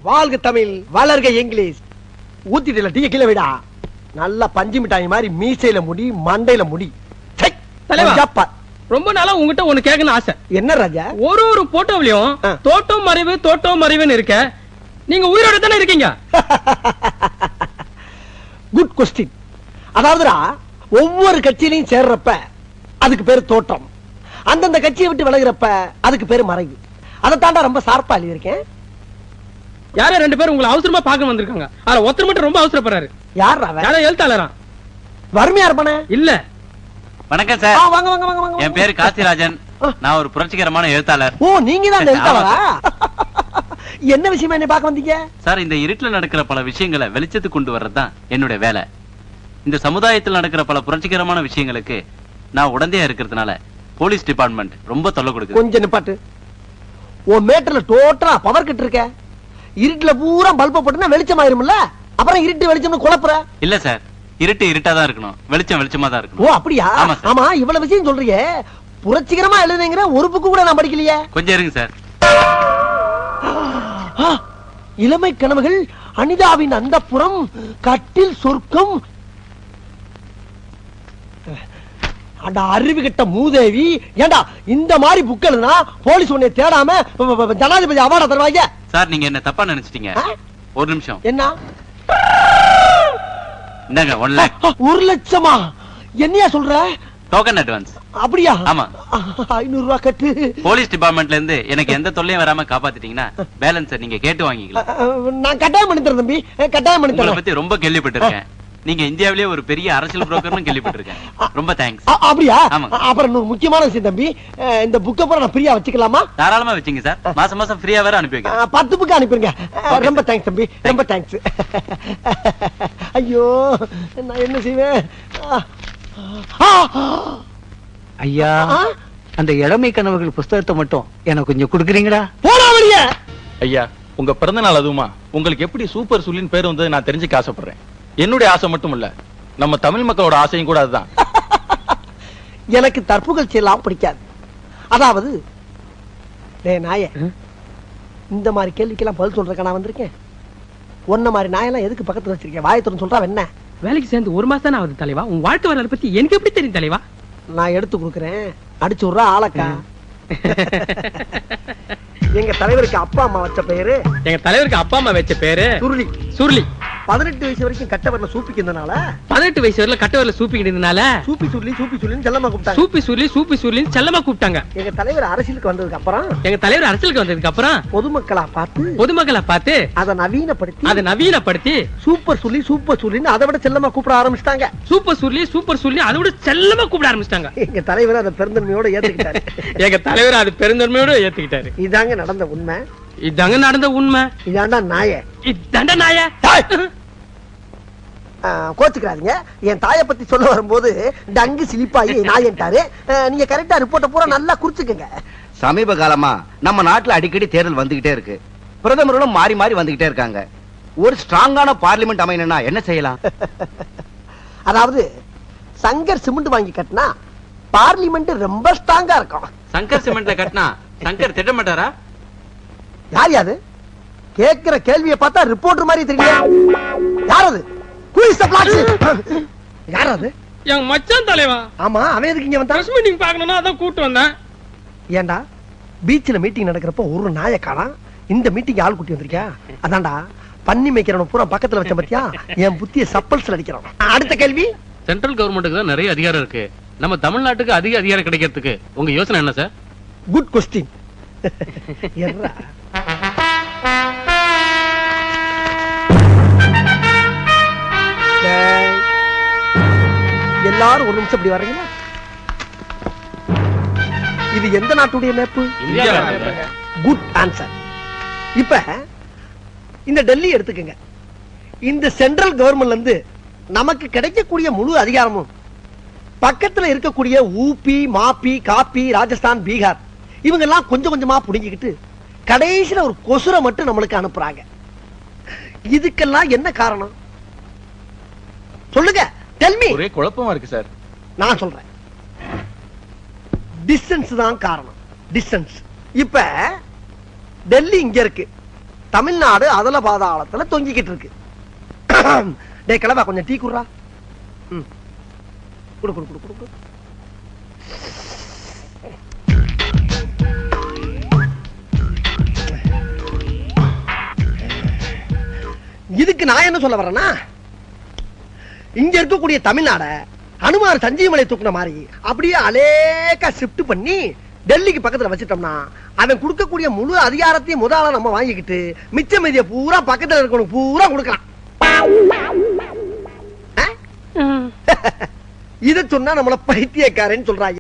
வாழ்க தமிழ், வளர்க English. ஊத்திட்டல tea கீழே விடா. நல்ல பஞ்சு மிட்டாய் மாதிரி மீசையில முடி, மண்டையில முடி. ரொம்ப நாளா உங்ககிட்ட ஒண்ணு கேட்கணும் ஆசை. என்ன ராஜா? ஒரு போட்டோவிலையும் தோட்டம் மறைவு தோட்டம் மறைவுன்னு இருக்க, நீங்க உயிரோட தானே இருக்கீங்க? Good question. அதாவதுடா, ஒவ்வொரு கட்சியிலையும் சேர்றப்ப அதுக்கு பேரு தோட்டம், அந்தந்த கட்சியை விட்டு விலகிறப்ப அதுக்கு பேரு மறைவு. அதை தாண்டா ரொம்ப சார்பா எழுதியிருக்கேன். யாரோ 2 பேர் உங்களை அவசரமா பார்க்க வந்திருக்காங்க. ஆனா ஒருத்தர் மட்டும் ரொம்ப அவசரப்படுறாரு. யார்? யாரோ எழுத்தாளரா? வறுமையா இருப்பானே? இல்ல. வணக்கம் சார். வாங்க வாங்க வாங்க வாங்க. என் பேரு காசிராஜன். நான் ஒரு புரட்சிகரமான எழுத்தாளர். ஓ, நீங்க தான் எழுத்தாளரா? என்ன விஷயமா என்ன பார்க்க வந்தீங்க? சார், இந்த இருட்டுல நடக்கிற பல விஷயங்களை வெளிச்சத்துக்கு கொண்டு வர்றதுதான் என்னுடைய வேலை. இந்த சமுதாயத்தில் நடக்கிற பல புரட்சிகரமான விஷயங்களுக்கு நான் உடந்தையா இருக்கிறதுனால போலீஸ் டிபார்ட்மெண்ட் ரொம்ப தொல்லை கொடுக்குது. கொஞ்சம் நிப்பாட்டு. உன் மேட்டர்ல டோட்டலா பவர் கட் இருக்க. இருட்டுல பூரா பல்ப போட்டுனா வெளிச்சம் ஆயிரும்ல, அப்புறம் இருட்டு வெளிச்சம்னு குழப்புற. இல்ல சார், இருட்டு இருட்டா தான் இருக்கணும், வெளிச்சம் வெளிச்சமா தான் இருக்கணும். ஓ அப்படியா? ஆமா, இவ்வளவு விஷயம் சொல்றீங்க. புரட்சிகரமா எழுதுங்கிற ஒரு புக்கு கூட நான் படிக்கலையே. கொஞ்சம் இருங்க சார். இளமை கனவுகள், அனிதாவின் அந்தப்புறம், கட்டில் சொர்க்கம். அறிவு கட்ட மூதேவி. ஏண்டா இந்த மாதிரி புக் எழுதுனா போலீஸ் உன்னை தேடாம ஜனாதிபதி அவார்டா தருவாங்க. சார், நீங்க என்ன தப்பா நினைச்சிட்டீங்க. ஒரு நிமிஷம். என்ன? இந்தாங்க 1 லாக். 1 லட்சமா? என்னையா சொல்ற? Token advance. அப்படியா? ஆமா. 500 ரூபாய் கட்டு. போலீஸ் டிபார்ட்மெண்ட்ல இருந்து எனக்கு எந்த தொல்லையும் வராம காப்பாத்திட்டீங்கன்னா பேலன்ஸ் நீங்க கேட்டு வாங்கிக்கலாம். நான் கட்டாயம் பண்ணி தரேன் தம்பி, கட்டாயம் பண்ணி தரேன். உங்களை பத்தி ரொம்ப கேள்விப்பட்டிருக்கேன். நீங்க இந்தியாவிலேயே ஒரு பெரிய அரசியல் புரோக்கர்னு கேள்விப்பட்டிருக்கேன். ரொம்ப தேங்க்ஸ். அப்படியா? அப்புறம் இன்னொரு முக்கியமான விஷயம் தம்பி, இந்த புக்கை பூரா நான் ஃப்ரீயா வச்சுக்கலாமா? தாராளமா வச்சுங்க சார். மாசம் மாசம் ஃப்ரீயா வேற அனுப்பி வைக்கிறேன். 10 புக்கு அனுப்பிடுங்க. ரொம்ப தேங்க்ஸ் தம்பி, ரொம்ப தேங்க்ஸ். ஐயோ, நான் என்ன செய்வேன்? ஐயா, அந்த இளமை கனவுகள் புஸ்தகத்தை மட்டும் எனக்கு கொஞ்சம் கொடுக்குறீங்களா? போடா வெளியே. ஐயா, உங்க பிறந்த நாள் அதுவுமா உங்களுக்கு எப்படி சூப்பர் சுல்லின் பேர் வந்தது நான் தெரிஞ்சுக்க ஆசைப்படுறேன். என்னுடைய ஆசை மட்டும் இல்ல, நம்ம தமிழ் மக்களோட ஆசையும் கூட அதுதான். எனக்கு தற்புகழ்ச்சி எல்லாம் பிடிக்காது. அதாவது நாய இந்த மாதிரி கேள்விக்கெல்லாம் பதில் சொல்றதுக்கு நான் வந்திருக்கேன். ஒன்ன மாதிரி நாயெல்லாம் எதுக்கு பக்கத்துல வச்சிருக்கேன்? வாயத்துறன்னு சொல்றா என்ன? வேலைக்கு சேர்ந்து 1 மாசம் தானே ஆகுது தலைவா. உன் வாழ்க்கை வரலாறு பத்தி எனக்கு எப்படி தெரியும் தலைவா? நான் எடுத்து கொடுக்குறேன், அடிச்சு விடுறா ஆளக்கா. எங்க தலைவருக்கு அப்பா அம்மா வச்ச பேரு, எங்க தலைவருக்கு அப்பா அம்மா வச்ச பேரு சுருளி. சுருளி. 18 வயசு வரைக்கும் கட்ட வரல சூப்பிக்கிறதுனால, 18 வயசு வரையில கட்ட வரல சூப்பிக்கிறதுனால சூப்பி சுருளி சூப்பி சுருளின்னு செல்லமா கூப்பிட்டாங்க. சூப்பி சுருளின்னு செல்லமா கூப்பிட்டாங்க. எங்க தலைவர் அரசியலுக்கு வந்ததுக்கு அப்புறம் பொதுமக்களா பார்த்து அதை நவீனப்படுத்தி சூப்பர் சுருளின்னு அதை விட செல்லமா கூப்பிட ஆரம்பிச்சிட்டாங்க. சூப்பர் சுருளி அதை விட செல்லமா கூப்பிட ஆரம்பிச்சிட்டாங்க. எங்க தலைவர் அதை பெருந்தன்மையோட ஏத்துக்கிட்டாரு. இதாங்க நடந்த உண்மை. இதாண்டா நாய. கோச்சுக்கிறாதீங்க. என் தாயை பத்தி சொல்ல வரும்போது டங்கு சிலிப்பாயி நாயன்ட்டாரு. நீங்க கரெக்டா ரிப்போர்ட்ட பூரா நல்லா குறிச்சுக்கங்க. சமீப காலமா நம்ம நாட்டுல அடிக்கடி தேர்தல் வந்துகிட்டே இருக்கு. பிரதமர்களும் மாறி மாறி வந்துகிட்டே இருக்காங்க. ஒரு ஸ்ட்ராங்கான பார்லிமெண்ட் அமையணும்னா என்ன செய்யலாம்? அதாவது சங்கர் சிமெண்ட் வாங்கி கட்டினா பார்லிமெண்ட் ரொம்ப ஸ்ட்ராங்கா இருக்கும். சங்கர் சிமெண்ட்ல கட்டினா சங்கர் திட்ட மாட்டாரா? யார் யாது? கேட்கிற கேள்வியை பார்த்தா ரிப்போர்ட்டர் மாதிரி தெரியல. யார் அது? யார் அது? என் மச்சான் தலைவா. ஆமா, அவன் எதுக்கு இங்க வந்தான்? பிரஸ் மீட்டிங் பார்க்கணும்னா அதான் கூட்டி வந்தேன். ஏண்டா பீச்ல மீட்டிங் நடக்கிறப்ப ஒரு நாயை காணோம், இந்த மீட்டிங் ஆள் கூட்டி வந்திருக்கியா? அதான்டா பண்ணி மேய்க்கிறவன் பூரா பக்கத்துல வச்ச பத்தியா? என் புத்திய சப்பல்ஸ்ல அடிக்கிறான். அடுத்த கேள்வி. சென்ட்ரல் கவர்மெண்ட்டுக்கு தான் நிறைய அதிகாரம் இருக்கு. நம்ம தமிழ்நாட்டுக்கு அதிக அதிகாரம் கிடைக்கிறதுக்கு உங்க யோசனை என்ன சார்? Good question. எல்லாரும் ஒரு நிமிஷம் இப்படி வர்றீங்களா? இது எந்த நாட்டுடைய மேப்பு? Good answer. இப்ப இந்த டெல்லி எடுத்துக்கங்க. இந்த சென்ட்ரல் கவர்மெண்ட்ல இருந்து நமக்கு கிடைக்கக்கூடிய முழு அதிகாரமும் பக்கத்துல இருக்கக்கூடிய ஊபி, மாப்பி, காப்பி, ராஜஸ்தான், பீகார் இவங்க எல்லாம் கொஞ்சம் கொஞ்சமா புடுங்கிக்கிட்டு கடைசியில ஒரு கொசுரை மட்டும் நம்மளுக்கு அனுப்புறாங்க. இதுக்கெல்லாம் என்ன காரணம் சொல்லுங்க? Tell me. ஒரே குழப்பமா இருக்கு சார். நான் சொல்றேன், டிஸ்டன்ஸ் தான் காரணம். டிஸ்டன்ஸ். இப்ப டெல்லி இங்க இருக்கு, தமிழ்நாடு அதல பாதாளத்துல தொங்கிக்கிட்டு இருக்கு. டே கிளவா கொஞ்சம் டீ குடுறா. குடு குடு குடு குடு. இதுக்கு நான் என்ன சொல்ல வரேன்னா, இங்க இருக்கக்கூடிய தமிழ்நாட அனுமார் சஞ்சீவமலை தூக்குன மாதிரி அப்படியே அலேக்கா ஷிஃப்ட் பண்ணி டெல்லிக்கு பக்கத்துல வச்சிட்டோம்னா அவன் கொடுக்கக்கூடிய முழு அதிகாரத்தையும் முதல்ல நம்ம வாங்கிக்கிட்டு மிச்ச மீதிய பூரா பக்கத்துல இருக்கணும் பூரா கொடுக்கலாம். இத சொன்னா நம்மள பைத்தியக்காரன்னு சொல்றாங்க.